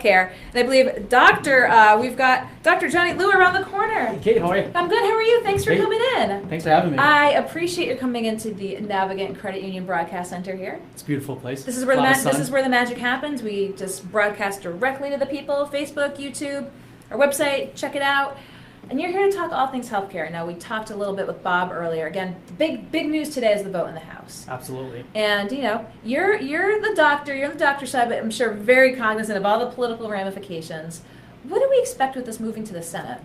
healthcare. And I believe we've got Dr. Johnny Liu around the corner. Hey, Kate, how are you? I'm good. How are you? Thanks for coming in. Thanks for having me. I appreciate you coming into the Navigant Credit Union Broadcast Center here. It's a beautiful place. This is where the magic happens. We just broadcast directly to the people. Facebook, YouTube, our website. Check it out. And you're here to talk all things healthcare. Now, we talked a little bit with Bob earlier. Again, the big news today is the vote in the House. Absolutely. And, you're the doctor, you're on the doctor side, but I'm sure very cognizant of all the political ramifications. What do we expect with this moving to the Senate?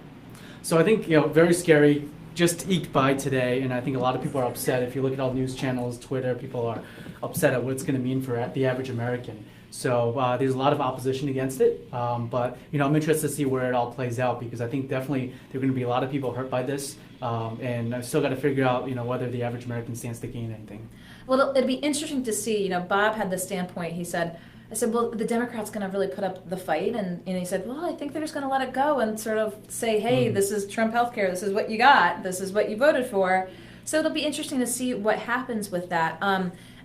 So I think, very scary, just eked by today, and I think a lot of people are upset. If you look at all news channels, Twitter, people are upset at what it's going to mean for the average American. So there's a lot of opposition against it, but I'm interested to see where it all plays out, because I think definitely there are going to be a lot of people hurt by this, and I've still got to figure out whether the average American stands to gain anything. Well, it'd be interesting to see. Bob had this standpoint. I said, well, the Democrats going to really put up the fight, and he said, well, I think they're just going to let it go and sort of say, hey, This is Trump healthcare. This is what you got. This is what you voted for. So it'll be interesting to see what happens with that.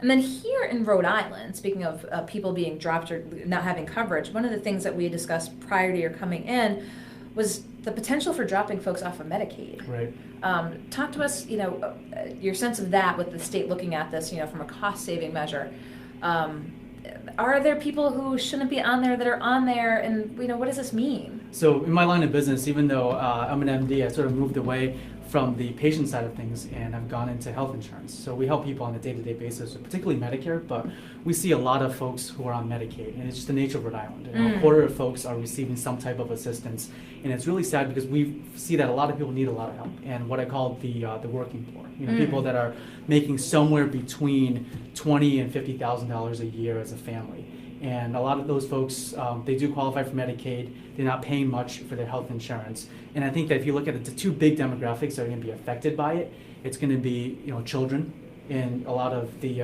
And then here in Rhode Island, speaking of people being dropped or not having coverage, one of the things that we discussed prior to your coming in was the potential for dropping folks off of Medicaid. Right. Talk to us, your sense of that with the state looking at this, from a cost-saving measure. Are there people who shouldn't be on there that are on there, and what does this mean? So in my line of business, even though I'm an MD, I sort of moved away from the patient side of things, and I've gone into health insurance. So we help people on a day-to-day basis, particularly Medicare, but we see a lot of folks who are on Medicaid, and it's just the nature of Rhode Island. A quarter of folks are receiving some type of assistance, and it's really sad because we see that a lot of people need a lot of help, and what I call the working poor. People that are making somewhere between $20,000 and $50,000 a year as a family. And a lot of those folks, they do qualify for Medicaid. They're not paying much for their health insurance. And I think that if you look at the two big demographics that are going to be affected by it, it's going to be children and a lot of the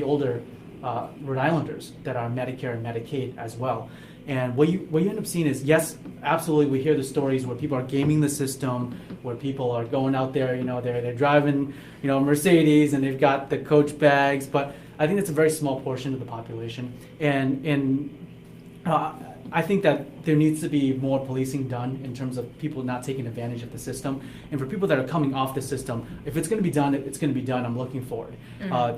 older Rhode Islanders that are Medicare and Medicaid as well. And what you end up seeing is, yes, absolutely, we hear the stories where people are gaming the system, where people are going out there, they're driving, Mercedes, and they've got the Coach bags, but I think that's a very small portion of the population. And I think that there needs to be more policing done in terms of people not taking advantage of the system. And for people that are coming off the system, if it's going to be done, it's going to be done. I'm looking forward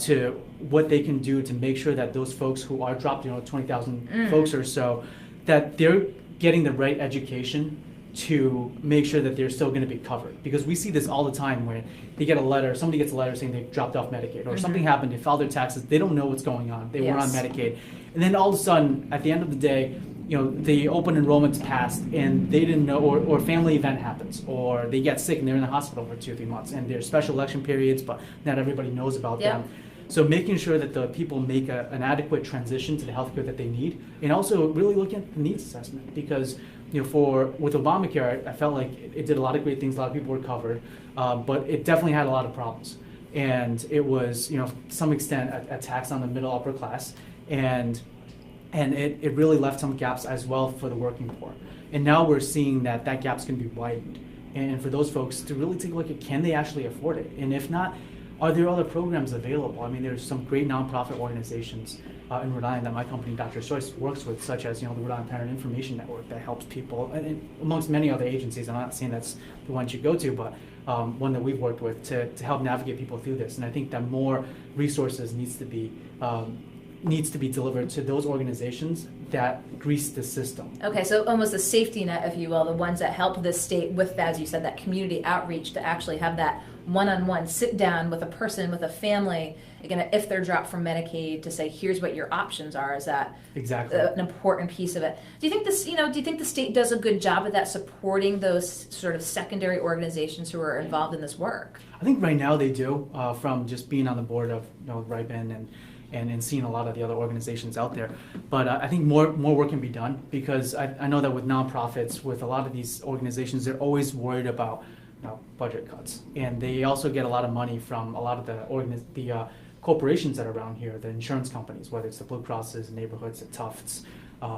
to what they can do to make sure that those folks who are dropped, 20,000 folks or so, that they're getting the right education to make sure that they're still going to be covered. Because we see this all the time where they get a letter, somebody gets a letter saying they dropped off Medicaid, or something happened, they filed their taxes, they don't know what's going on, they weren't on Medicaid. And then all of a sudden, at the end of the day, the open enrollment's passed and they didn't know, or family event happens, or they get sick and they're in the hospital for 2 or 3 months, and there's special election periods, but not everybody knows about them. So making sure that the people make an adequate transition to the healthcare that they need, and also really looking at the needs assessment, because with Obamacare, I felt like it did a lot of great things, a lot of people were covered, but it definitely had a lot of problems. And it was, to some extent, a tax on the middle upper class, and it really left some gaps as well for the working poor. And now we're seeing that gap's going to be widened. And for those folks to really take a look at, can they actually afford it? And if not, are there other programs available? I mean, there's some great nonprofit organizations in Rhode Island that my company, Dr. Choice, works with, such as the Rhode Island Parent Information Network, that helps people, and amongst many other agencies. I'm not saying that's the one you go to, but one that we've worked with to help navigate people through this. And I think that more resources needs to be delivered to those organizations that grease the system. Okay, so almost a safety net, if you will, the ones that help the state with, as you said, that community outreach to actually have that one-on-one sit down with a person, with a family, again, if they're dropped from Medicaid, to say, here's what your options are. Is that exactly an important piece of it? Do you think this, do you think the state does a good job of that, supporting those sort of secondary organizations who are involved in this work? I think right now they do, from just being on the board of Ripen and seeing a lot of the other organizations out there. But I think more work can be done, because I know that with nonprofits, with a lot of these organizations, they're always worried about budget cuts. And they also get a lot of money from a lot of the corporations that are around here, the insurance companies, whether it's the Blue Crosses, Neighborhoods, the Tufts,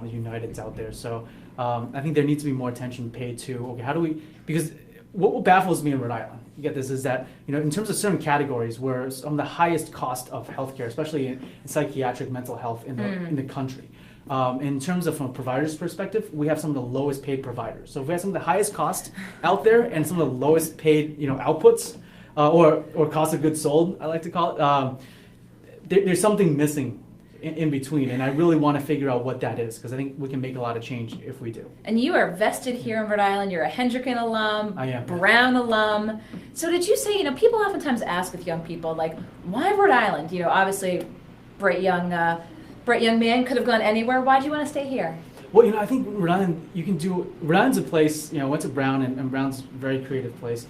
United's out there. So I think there needs to be more attention paid to, okay, how do we, because what baffles me in Rhode Island, you get this, is that, in terms of certain categories where some of the highest cost of healthcare, especially in psychiatric mental health in the country, in terms of from a provider's perspective, we have some of the lowest paid providers. So if we have some of the highest cost out there and some of the lowest paid, outputs or cost of goods sold, I like to call it, there's something missing in between, and I really want to figure out what that is, because I think we can make a lot of change if we do. And you are vested here in Rhode Island. You're a Hendricken alum, I am. Brown alum. So did you say, people oftentimes ask with young people, like, why Rhode Island? Obviously, bright young man, could have gone anywhere. Why do you want to stay here? Well, I think Rhode Island, Rhode Island's a place, I went to Brown, and Brown's a very creative place.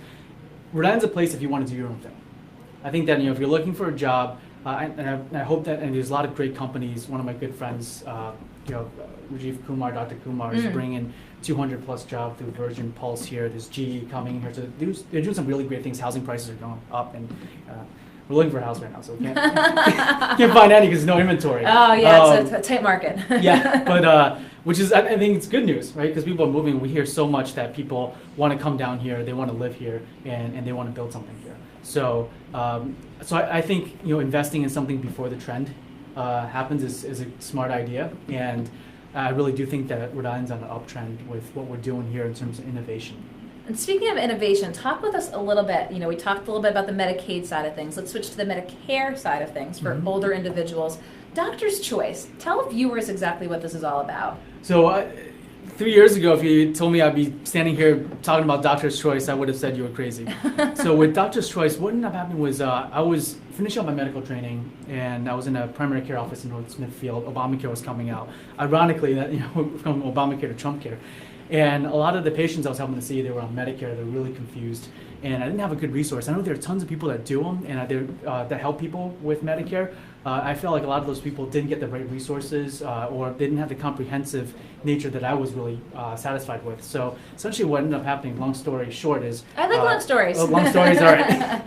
Rhode Island's a place if you want to do your own thing. I think that, if you're looking for a job, and I hope that, and there's a lot of great companies. One of my good friends, Rajiv Kumar, Dr. Kumar, is bringing 200 plus jobs through Virgin Pulse here. There's GE coming here. So they're doing some really great things. Housing prices are going up, and we're looking for a house right now, so we can't find any because there's no inventory. Oh, yeah, it's a tight market. Yeah, but which is, I think it's good news, right? Because people are moving. We hear so much that people want to come down here, they want to live here, and they want to build something here. So, I think investing in something before the trend happens is a smart idea, and I really do think that Rhode Island's on an uptrend with what we're doing here in terms of innovation. And speaking of innovation, talk with us a little bit. We talked a little bit about the Medicaid side of things. Let's switch to the Medicare side of things for older individuals. Doctor's choice. Tell viewers exactly what this is all about. So 3 years ago, if you told me I'd be standing here talking about Doctor's Choice, I would have said you were crazy. So with Doctor's Choice, what ended up happening was I was finishing up my medical training, and I was in a primary care office in North Smithfield. Obamacare was coming out. Ironically, that from Obamacare to Trump care. And a lot of the patients I was helping to see, they were on Medicare. They were really confused, and I didn't have a good resource. I know there are tons of people that do them and that help people with Medicare. I feel like a lot of those people didn't get the right resources or didn't have the comprehensive nature that I was really satisfied with. So essentially what ended up happening, long story short, is... I like long stories. Long stories, all right.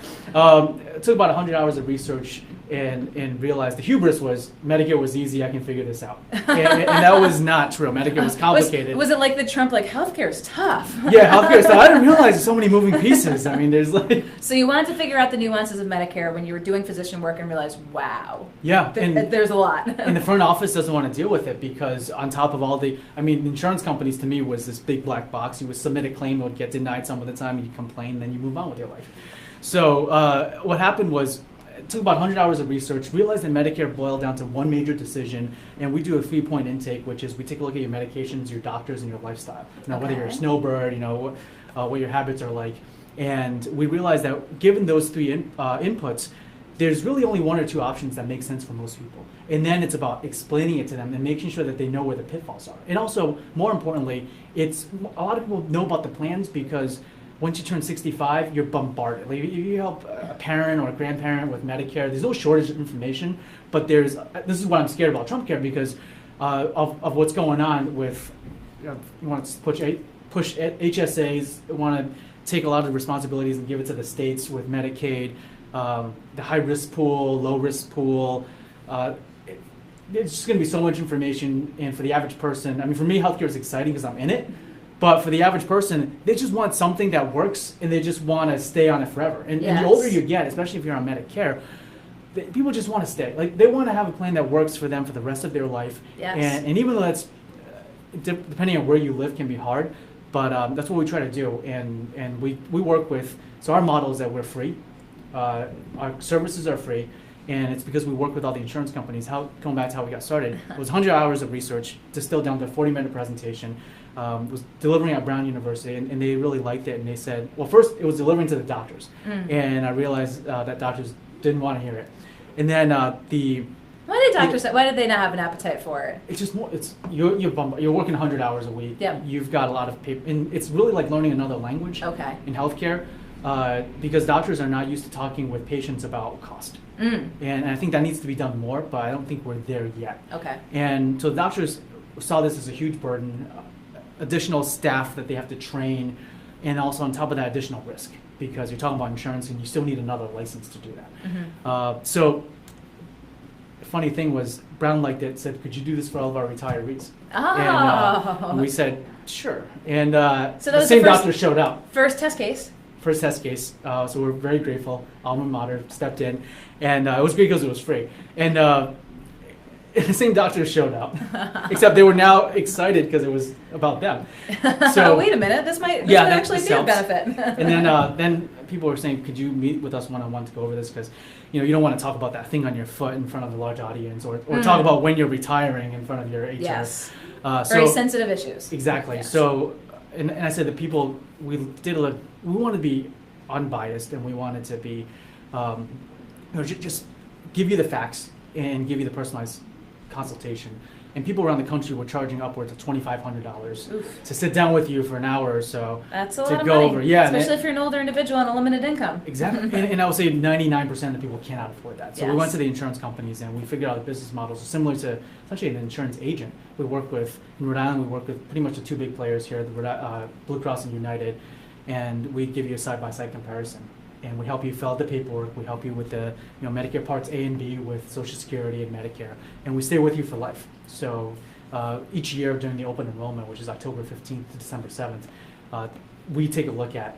It took about 100 hours of research and realized the hubris was Medicare was easy, I can figure this out. And that was not true. Medicare was complicated. Was it like the Trump, healthcare is tough? Yeah, healthcare is tough. I didn't realize there's so many moving pieces. I mean, there's So you wanted to figure out the nuances of Medicare when you were doing physician work and realized, wow. Yeah. There's a lot. And the front office doesn't want to deal with it because on top of all insurance companies to me was this big black box. You would submit a claim, it would get denied some of the time, you complain, and then you move on with your life. So what happened was, it took about 100 hours of research, realized that Medicare boiled down to one major decision, and we do a 3-point intake, which is we take a look at your medications, your doctors, and your lifestyle. Whether you're a snowbird, what your habits are like. And we realized that given those three inputs, there's really only one or two options that make sense for most people. And then it's about explaining it to them and making sure that they know where the pitfalls are. And also, more importantly, a lot of people know about the plans because once you turn 65, you're bombarded. Like, if you help a parent or a grandparent with Medicare, there's no shortage of information, but this is what I'm scared about Trump care because of what's going on with, you want to push HSAs, want to take a lot of the responsibilities and give it to the states with Medicaid, the high-risk pool, low-risk pool. It's just going to be so much information, and for the average person, for me, healthcare is exciting because I'm in it. But for the average person, they just want something that works, and they just want to stay on it forever. And the older you get, especially if you're on Medicare, people just want to stay. They want to have a plan that works for them for the rest of their life. Yes. And even though that's, depending on where you live, can be hard, but that's what we try to do. And we work with, so our model is that we're free. Our services are free. And it's because we work with all the insurance companies. Going back to how we got started, it was 100 hours of research, distilled down to a 40-minute presentation. Was delivering at Brown University, and they really liked it. And they said, well, first it was delivering to the doctors, and I realized that doctors didn't want to hear it. And then Why did doctors? Why did they not have an appetite for it? It's just more. You're working 100 hours a week. Yep. You've got a lot of paper, and it's really like learning another language. Okay. In healthcare, because doctors are not used to talking with patients about cost. And I think that needs to be done more, but I don't think we're there yet. Okay. And so doctors saw this as a huge burden, additional staff that they have to train, and also on top of that, additional risk, because you're talking about insurance and you still need another license to do that. So the funny thing was, Brown liked it, said, could you do this for all of our retirees? Oh. And we said, sure. And so the same doctor showed up. First test case. First test case, so we're very grateful. Alma Mater stepped in, and it was great because it was free. And the same doctors showed up, except they were now excited because it was about them. So wait a minute, this might actually be a benefit. And then people were saying, could you meet with us one-on-one to go over this? Because you don't want to talk about that thing on your foot in front of a large audience, or talk about when you're retiring in front of your HR. Yes. Very sensitive issues. Exactly. Yes. So, and I said that people, we wanted to be unbiased, and we wanted to be, just give you the facts and give you the personalized consultation. And people around the country were charging upwards of $2,500 to sit down with you for an hour or so. That's a to lot of go money, over. Yeah, especially if you're an older individual on a limited income. Exactly, and I would say 99% of the people cannot afford that. So Yes. we went to the insurance companies and we figured out a business model so similar to essentially an insurance agent. We work with, in Rhode Island, we work with pretty much the two big players here, the Blue Cross and United, and we give you a side-by-side comparison. And we help you fill out the paperwork. We help you with the Medicare Parts A and B with Social Security and Medicare, and we stay with you for life. So each year during the open enrollment, which is October 15th to December 7th, we take a look at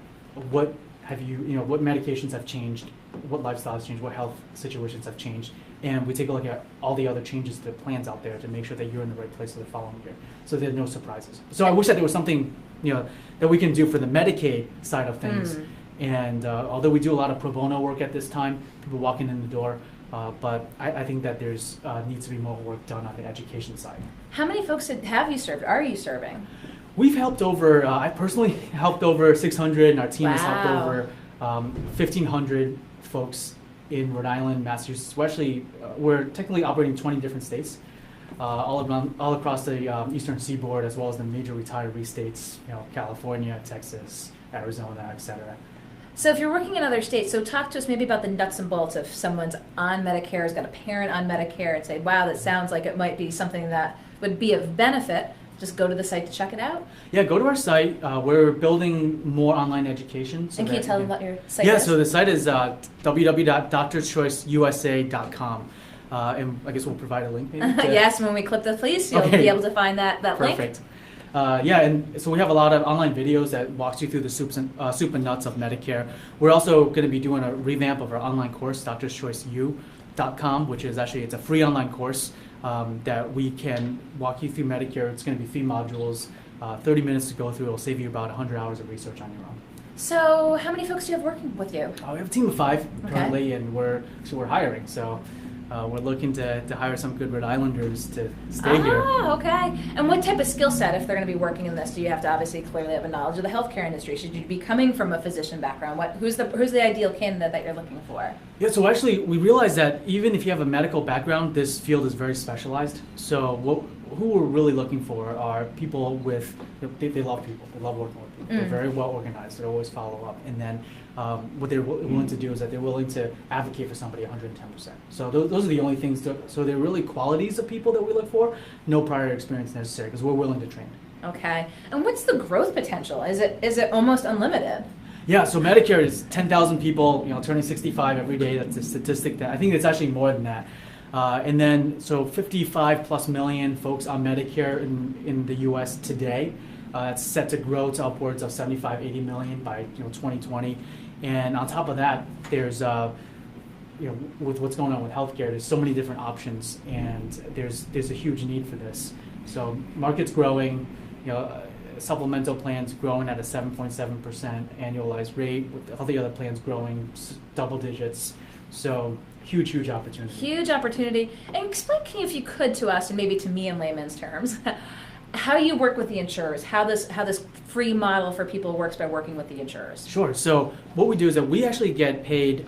what medications have changed, what lifestyles have changed, what health situations have changed, and we take a look at all the other changes to the plans out there to make sure that you're in the right place for the following year, so there are no surprises. So I wish that there was something that we can do for the Medicaid side of things. And although we do a lot of pro bono work at this time, people walking in the door, but I think that there's needs to be more work done on the education side. How many folks have you served? Are you serving? We've helped over, I personally helped over 600, and our team has helped Wow. over 1,500 folks in Rhode Island, Massachusetts. We're technically operating 20 different states, all across the eastern seaboard, as well as the major retiree states, California, Texas, Arizona, etc. So if you're working in other states, so talk to us maybe about the nuts and bolts. If someone's on Medicare, has got a parent on Medicare, and say, wow, that sounds like it might be something that would be of benefit, just go to the site to check it out? Yeah, go to our site. We're building more online education. And can you tell them what your site is? Yeah, is? so the site is www.doctorschoiceusa.com. And I guess we'll provide a link maybe? Yes, when we clip the fleece, you'll be able to find that link. Perfect. And so we have a lot of online videos that walks you through the soup and nuts of Medicare. We're also going to be doing a revamp of our online course, doctorschoiceu.com, which is it's a free online course that we can walk you through Medicare. It's going to be 3 modules, 30 minutes to go through. It'll save you about 100 hours of research on your own. So how many folks do you have working with you? We have a team of 5 currently, and we're hiring. So we're looking to hire some good Rhode Islanders to stay here. Oh, okay. And what type of skill set, if they're going to be working in this, do you have to obviously clearly have a knowledge of the healthcare industry? Should you be coming from a physician background? Who's the ideal candidate that you're looking for? Yeah, so actually we realized that even if you have a medical background, this field is very specialized. So who we're really looking for are people with, they love people, they love working with people. They're very well organized, they always follow up. And then what they're willing to do is that they're willing to advocate for somebody 110%. So those are the only things, so they're really qualities of people that we look for, no prior experience necessary, because we're willing to train. Okay. And what's the growth potential? Is it almost unlimited? Yeah, so Medicare is 10,000 people, turning 65 every day. That's a statistic that I think it's actually more than that. And then, so 55 plus million folks on Medicare in the U.S. today. It's set to grow to upwards of 75, 80 million by 2020. And on top of that, there's with what's going on with healthcare, there's so many different options, and there's a huge need for this. So market's growing, supplemental plans growing at a 7.7% annualized rate, with all the other plans growing double digits. So huge opportunity. Huge opportunity. And explain, if you could, to us, and maybe to me in layman's terms, how you work with the insurers, how this free model for people works by working with the insurers. Sure. So what we do is that we actually get paid.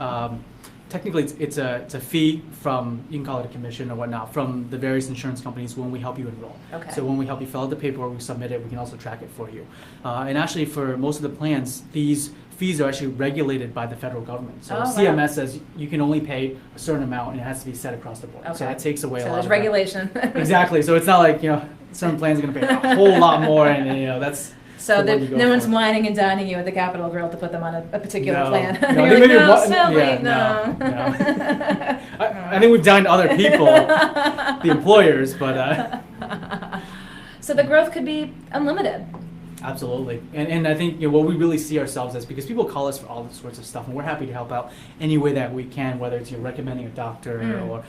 Technically, it's a fee from, you can call it a commission or whatnot, from the various insurance companies when we help you enroll. Okay. So when we help you fill out the paperwork, we submit it, we can also track it for you. And actually, for most of the plans, these fees are actually regulated by the federal government. So CMS says you can only pay a certain amount, and it has to be set across the board. Okay. So that takes away a lot of regulation. Exactly. So it's not like, certain plans are going to pay a whole lot more, and that's... So no one's whining and dining you at the Capitol Grill to put them on a particular plan. No, You're like, no. I think we've dined other people, the employers, but... So the growth could be unlimited. Absolutely. And I think what we really see ourselves as, because people call us for all sorts of stuff, and we're happy to help out any way that we can, whether it's recommending a doctor or...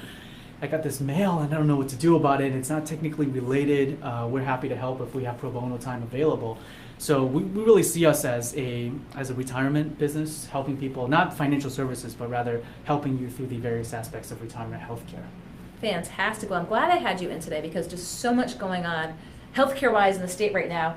I got this mail and I don't know what to do about it. It's not technically related. We're happy to help if we have pro bono time available. So we really see us as a retirement business, helping people, not financial services, but rather helping you through the various aspects of retirement healthcare. Fantastic. Well, I'm glad I had you in today because just so much going on healthcare-wise in the state right now.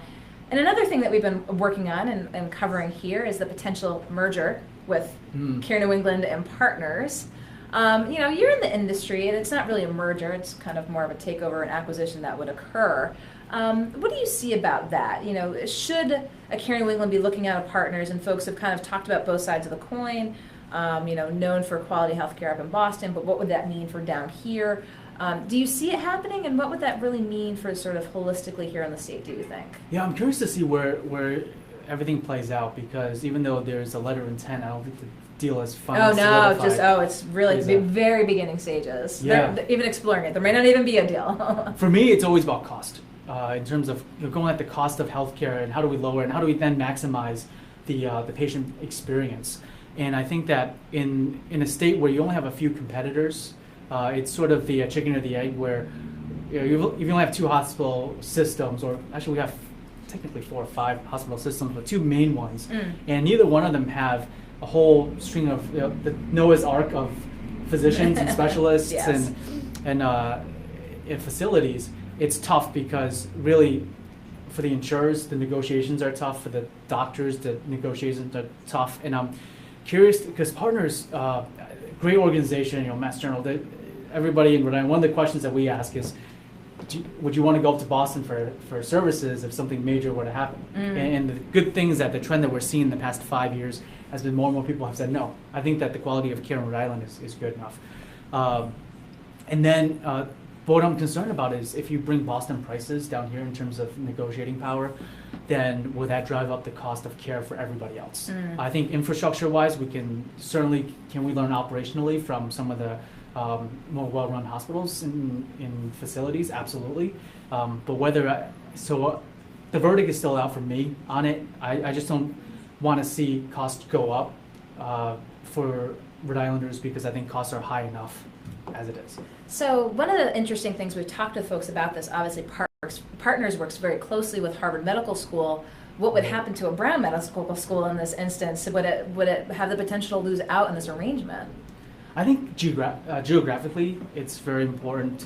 And another thing that we've been working on and covering here is the potential merger with Care New England and Partners. You're in the industry, and it's not really a merger. It's kind of more of a takeover and acquisition that would occur. What do you see about that? Should a Care New England be looking out at Partners? And folks have kind of talked about both sides of the coin. Known for quality healthcare up in Boston, but what would that mean for down here? Do you see it happening, and what would that really mean for sort of holistically here in the state, do you think? Yeah, I'm curious to see where everything plays out, because even though there's a letter of intent, I don't think the deal is finally solidified. It's really very beginning stages. Yeah. They're even exploring it. There may not even be a deal. For me, it's always about cost. In terms of going at the cost of healthcare and how do we lower it, and how do we then maximize the patient experience. And I think that in a state where you only have a few competitors, it's sort of the chicken or the egg, where you only have two hospital systems, or actually we have technically 4 or 5 hospital systems, but 2 main ones, and neither one of them have a whole string of the Noah's Ark of physicians and specialists Yes. and facilities. It's tough because really, for the insurers, the negotiations are tough. For the doctors, the negotiations are tough. And I'm curious because Partners, great organization, Mass General, everybody in Rhode Island, one of the questions that we ask is, would you want to go up to Boston for services if something major were to happen? And the good thing is that the trend that we're seeing in the past 5 years has been more and more people have said no. I think that the quality of care in Rhode Island is good enough. And then what I'm concerned about is if you bring Boston prices down here in terms of negotiating power, then will that drive up the cost of care for everybody else? I think infrastructure-wise, we can learn operationally from some of the more well-run hospitals in facilities? Absolutely. But the verdict is still out for me on it. I just don't want to see costs go up for Rhode Islanders, because I think costs are high enough as it is. So one of the interesting things we've talked to folks about this, obviously Partners works very closely with Harvard Medical School. What would happen to a Brown Medical School in this instance? Would it have the potential to lose out in this arrangement? I think geographically, it's very important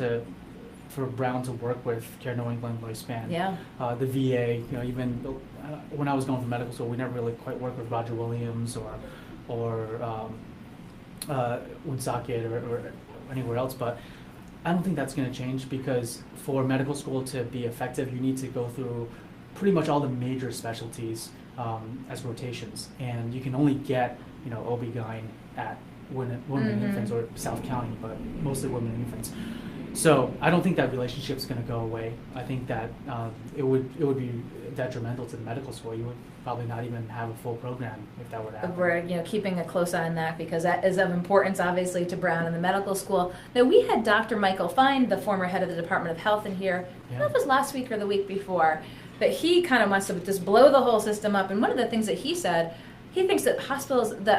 for Brown to work with Care New England, Lifespan. Yeah. The VA, even when I was going to medical school, we never really quite worked with Roger Williams or Woonsocket or anywhere else. But I don't think that's going to change, because for medical school to be effective, you need to go through pretty much all the major specialties as rotations, and you can only get OB-GYN at women and infants, or South County, but mostly women and infants. So I don't think that relationship's going to go away. I think that it would be detrimental to the medical school. You would probably not even have a full program if that were to happen. We're keeping a close eye on that, because that is of importance, obviously, to Brown and the medical school. Now, we had Dr. Michael Fine, the former head of the Department of Health, in here. I don't know if it was last week or the week before, but he kind of wants to just blow the whole system up. And one of the things that he said, he thinks that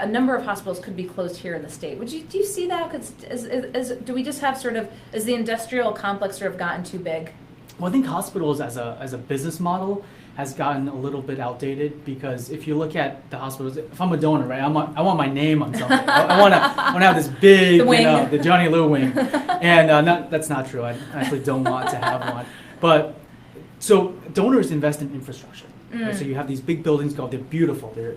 a number of hospitals could be closed here in the state. Do you see that? Do we just have is the industrial complex sort of gotten too big? Well, I think hospitals as a business model has gotten a little bit outdated, because if you look at the hospitals, if I'm a donor, right, I want my name on something. I want to have this big, the Johnny Lou wing, and that's not true. I actually don't want to have one. But so donors invest in infrastructure. Right? So you have these big buildings they're beautiful, they're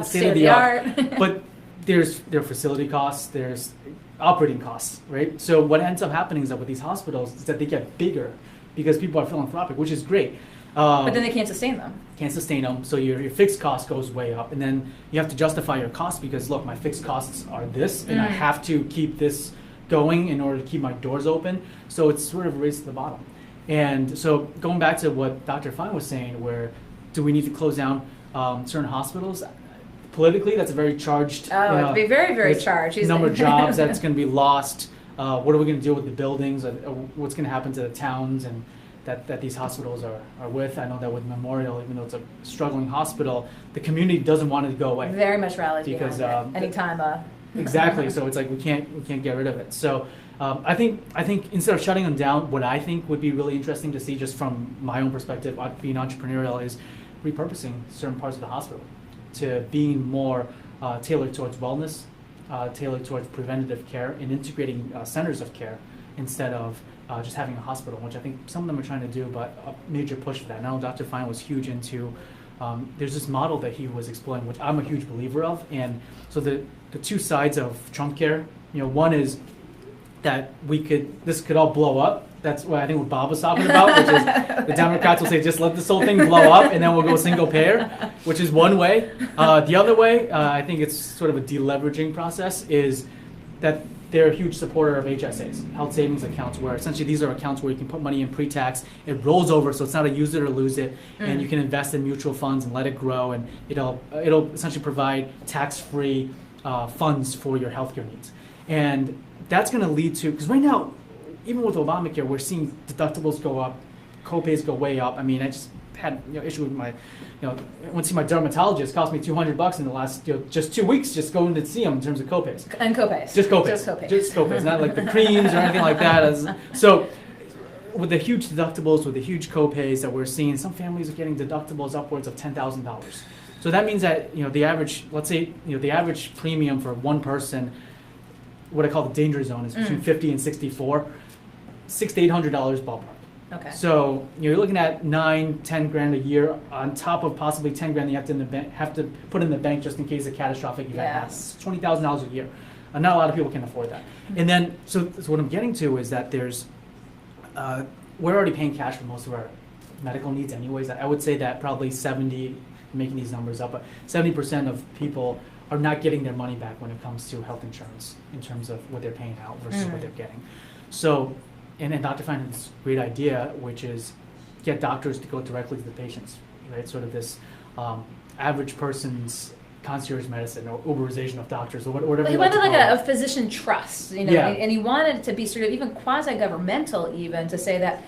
state of the art, but there are facility costs, there's operating costs, right? So what ends up happening is that with these hospitals is that they get bigger because people are philanthropic, which is great. But then they can't sustain them. Can't sustain them, so your fixed cost goes way up, and then you have to justify your costs because, look, my fixed costs are this, and I have to keep this going in order to keep my doors open. So it's sort of a race to the bottom. And so going back to what Dr. Fine was saying, where do we need to close down certain hospitals? Politically, that's a very charged. It'd be very, very charged. Number of jobs that's going to be lost. What are we going to do with the buildings? What's going to happen to the towns and that these hospitals are with? I know that with Memorial, even though it's a struggling hospital, the community doesn't want it to go away. Very much rallies because behind it. Anytime Exactly. So it's like we can't get rid of it. So I think instead of shutting them down, what I think would be really interesting to see, just from my own perspective, being entrepreneurial, is repurposing certain parts of the hospital to being more tailored towards wellness, tailored towards preventative care, and integrating centers of care instead of just having a hospital, which I think some of them are trying to do, but a major push for that. Now, Dr. Fine was huge into. There's this model that he was exploring, which I'm a huge believer of, and so the two sides of Trump care, one is that this could all blow up. That's what I think what Bob was talking about, which is the Democrats will say, just let this whole thing blow up, and then we'll go single payer, which is one way. The other way, I think it's sort of a deleveraging process, is that they're a huge supporter of HSAs, health savings accounts, where essentially these are accounts where you can put money in pre-tax, it rolls over, so it's not a use it or lose it, and you can invest in mutual funds and let it grow, and it'll essentially provide tax-free funds for your healthcare needs. And that's going to lead to, because right now, even with Obamacare, we're seeing deductibles go up, co-pays go way up. I mean, I just had issue with my, I went to see my dermatologist. It cost me $200 in the last just 2 weeks just going to see him in terms of co-pays. And co-pays. Just co-pays. Just co-pays, not like the creams or anything like that. So with the huge deductibles, with the huge co-pays that we're seeing, some families are getting deductibles upwards of $10,000. So that means that the average, let's say the average premium for one person, what I call the danger zone, is between 50 and 64, $600 to $800 ballpark. Okay. So you're looking at $9-10 grand a year on top of possibly 10 grand you have to put in the bank just in case a catastrophic event happens. $20,000 a year. Not a lot of people can afford that. And then so what I'm getting to is that there's we're already paying cash for most of our medical needs anyways. I would say that probably 70, I'm making these numbers up, but 70% of people are not getting their money back when it comes to health insurance in terms of what they're paying out versus what they're getting. So, and Dr. Fine has this great idea, which is get doctors to go directly to the patients, right? Sort of this average person's concierge medicine or Uberization of doctors or whatever. Well, he wanted like a physician trust, Yeah. and he wanted it to be sort of even quasi-governmental, even to say that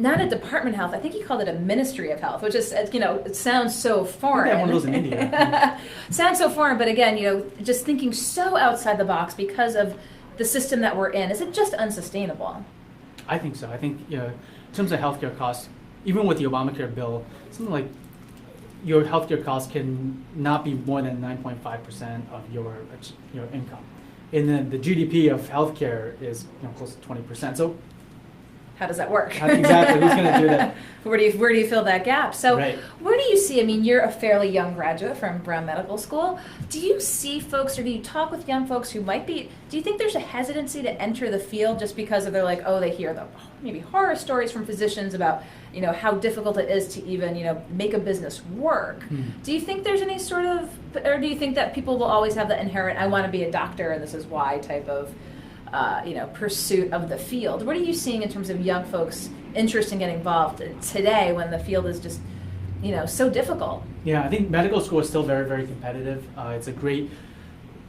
not a department of health. I think he called it a ministry of health, which is it sounds so foreign. Yeah, one of those in India. Sounds so foreign, but again, just thinking so outside the box because of the system that we're in. Is it just unsustainable? I think so. I think in terms of healthcare costs, even with the Obamacare bill, something like your healthcare costs can not be more than 9.5% of your income, and then the GDP of healthcare is close to 20%. So how does that work? Exactly. Who's going to do that? Where do you fill that gap? So right. Where do you see, you're a fairly young graduate from Brown Medical School. Do you see folks, or do you talk with young folks who might be, do you think there's a hesitancy to enter the field just because of they're like, they hear the maybe horror stories from physicians about, how difficult it is to even, make a business work. Do you think there's any sort of, or do you think that people will always have the inherent, I want to be a doctor and this is why type of, pursuit of the field? What are you seeing in terms of young folks' interest in getting involved today when the field is just, so difficult? Yeah, I think medical school is still very, very competitive. It's a great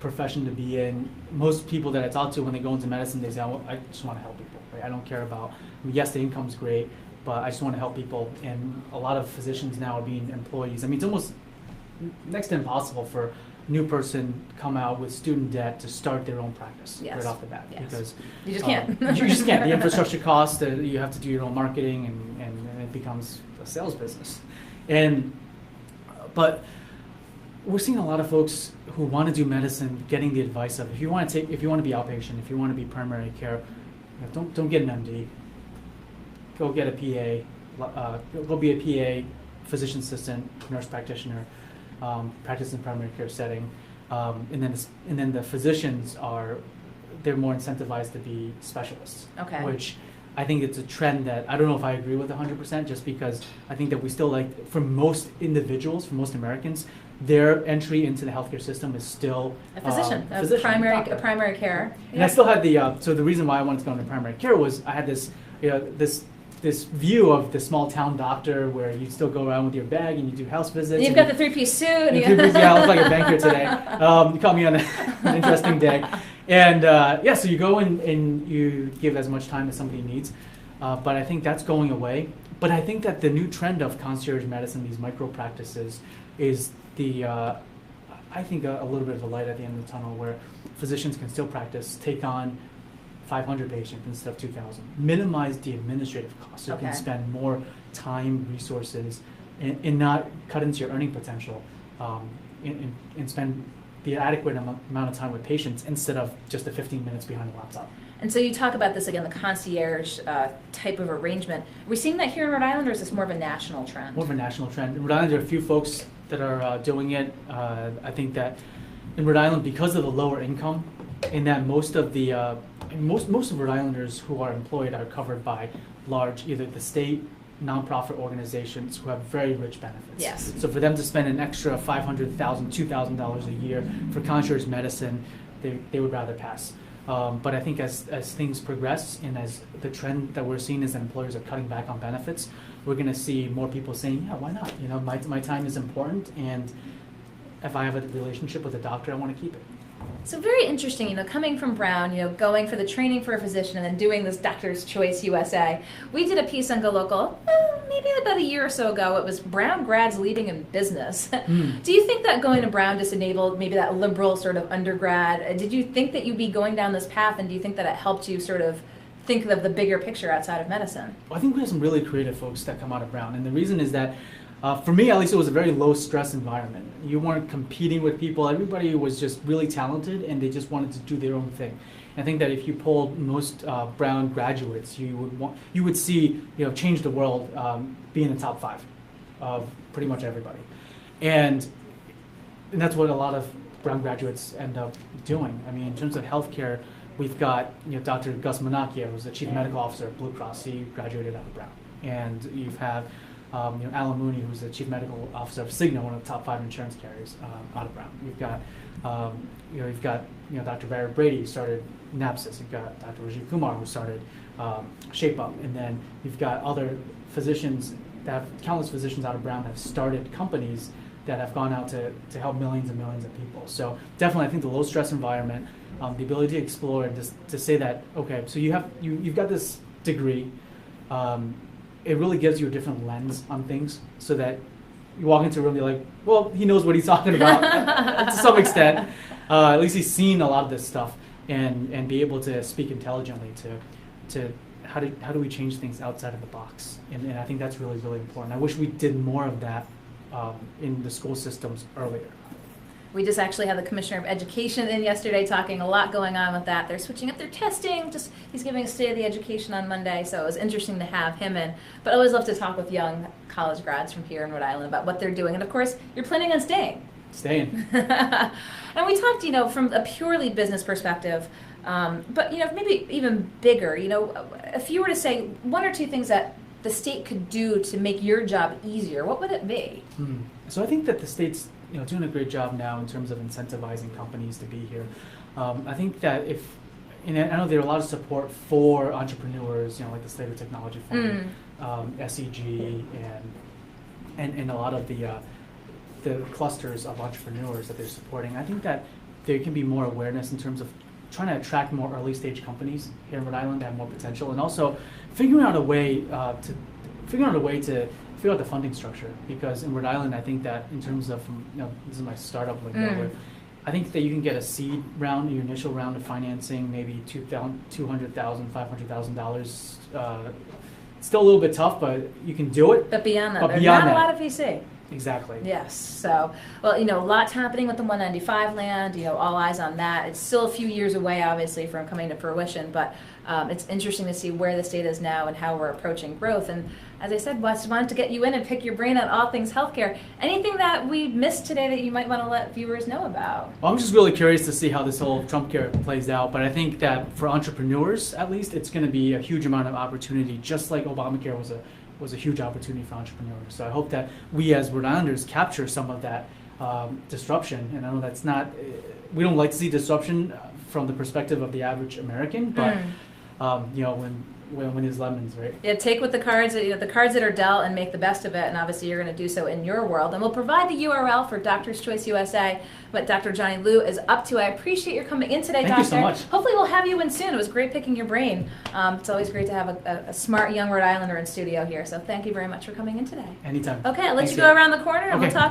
profession to be in. Most people that I talk to when they go into medicine, they say, I just want to help people. Right? I don't care about, yes, the income's great, but I just want to help people. And a lot of physicians now are being employees. It's almost next to impossible for new person come out with student debt to start their own practice right off the bat, because you just can't. You just can't. The infrastructure costs. You have to do your own marketing, and it becomes a sales business. But we're seeing a lot of folks who want to do medicine getting the advice of if you want to be outpatient, if you want to be primary care, don't get an MD. Go get a PA. Go be a PA, physician assistant, nurse practitioner. Practice in primary care setting, and then the physicians they're more incentivized to be specialists. Okay. Which I think it's a trend that I don't know if I agree with 100%, just because I think that we still for most individuals, for most Americans, their entry into the healthcare system is still a physician, primary care. And I still had so the reason why I wanted to go into primary care was I had this view of the small town doctor where you still go around with your bag and you do house visits. And you've got the three-piece suit. I look like a banker today. You caught me on an interesting day. And so you go in and you give as much time as somebody needs. But I think that's going away. But I think that the new trend of concierge medicine, these micro practices, is I think a little bit of a light at the end of the tunnel where physicians can still practice, take on 500 patients instead of 2,000. Minimize the administrative costs so you can spend more time, resources, and not cut into your earning potential, and spend the adequate amount of time with patients instead of just the 15 minutes behind the laptop. And so you talk about this again, the concierge type of arrangement. Are we seeing that here in Rhode Island, or is this more of a national trend? More of a national trend. In Rhode Island, there are a few folks that are doing it. I think that in Rhode Island, because of the lower income, in that most of Rhode Islanders who are employed are covered by large, either the state, nonprofit organizations who have very rich benefits. Yes. So for them to spend an extra $500,000, $2,000 a year for concierge medicine, they would rather pass. But I think as things progress and as the trend that we're seeing is that employers are cutting back on benefits, we're going to see more people saying, yeah, why not? You know, my time is important, and if I have a relationship with a doctor, I want to keep it. So very interesting, coming from Brown, going for the training for a physician and then doing this Doctor's Choice USA. We did a piece on Go Local, maybe about a year or so ago. It was Brown grads leading in business. Do you think that going to Brown just enabled maybe that liberal sort of undergrad? Did you think that you'd be going down this path, and do you think that it helped you sort of think of the bigger picture outside of medicine? Well, I think we have some really creative folks that come out of Brown, and the reason is that for me, at least, it was a very low-stress environment. You weren't competing with people. Everybody was just really talented, and they just wanted to do their own thing. And I think that if you polled most Brown graduates, you would see, change the world, be in the top 5 of pretty much everybody. And that's what a lot of Brown graduates end up doing. I mean, in terms of healthcare, we've got Dr. Gus Manacchia, who's the chief medical officer at Blue Cross. He graduated out of Brown. And you have Alan Mooney, who's the chief medical officer of Cigna, one of the top 5 insurance carriers out of Brown. You've got, Dr. Barrett Brady, who started Napsis. You've got Dr. Rajiv Kumar, who started Shape Up, and then you've got other physicians countless physicians out of Brown have started companies that have gone out to help millions and millions of people. So definitely, I think the low stress environment, the ability to explore and just to say that, okay, so you've got this degree. It really gives you a different lens on things, so that you walk into a room, you're like, well, he knows what he's talking about to some extent. At least he's seen a lot of this stuff, and be able to speak intelligently to how do we change things outside of the box. And I think that's really, really important. I wish we did more of that in the school systems earlier. We just actually had the Commissioner of Education in yesterday, talking a lot going on with that. They're switching up their testing. He's giving a State of the Education on Monday, so it was interesting to have him in. But I always love to talk with young college grads from here in Rhode Island about what they're doing. And of course, you're planning on staying. Staying. And we talked, from a purely business perspective, but maybe even bigger. If you were to say one or two things that the state could do to make your job easier, what would it be? So I think that the state's doing a great job now in terms of incentivizing companies to be here. I think that I know there are a lot of support for entrepreneurs, like the Slater Technology Fund, SEG, and a lot of the clusters of entrepreneurs that they're supporting. I think that there can be more awareness in terms of trying to attract more early stage companies here in Rhode Island that have more potential, and also figuring out a way to figure out the funding structure. Because in Rhode Island, I think that in terms of, this is my startup window, where I think that you can get a seed round, your initial round of financing, maybe $200,000, $500,000. Still a little bit tough, but you can do it. But beyond that, there's not a lot of VC. Exactly. Yes. So, well, a lot's happening with the 195 land, all eyes on that. It's still a few years away, obviously, from coming to fruition, but it's interesting to see where the state is now and how we're approaching growth. And as I said, Wes, wanted to get you in and pick your brain on all things healthcare. Anything that we missed today that you might want to let viewers know about? Well, I'm just really curious to see how this whole Trump care plays out, but I think that for entrepreneurs, at least, it's going to be a huge amount of opportunity, just like Obamacare was a huge opportunity for entrepreneurs. So I hope that we as Rhode Islanders capture some of that disruption. And I know that's not, we don't like to see disruption from the perspective of the average American, but when there's lemons, right? Yeah, take with the cards that are dealt and make the best of it. And obviously you're going to do so in your world. And we'll provide the URL for Doctor's Choice USA, what Dr. Johnny Liu is up to. I appreciate your coming in today, Doctor. Thank you so much. Hopefully we'll have you in soon. It was great picking your brain. It's always great to have a smart young Rhode Islander in studio here. So thank you very much for coming in today. Anytime. Okay, I'll let you go around the corner and we'll talk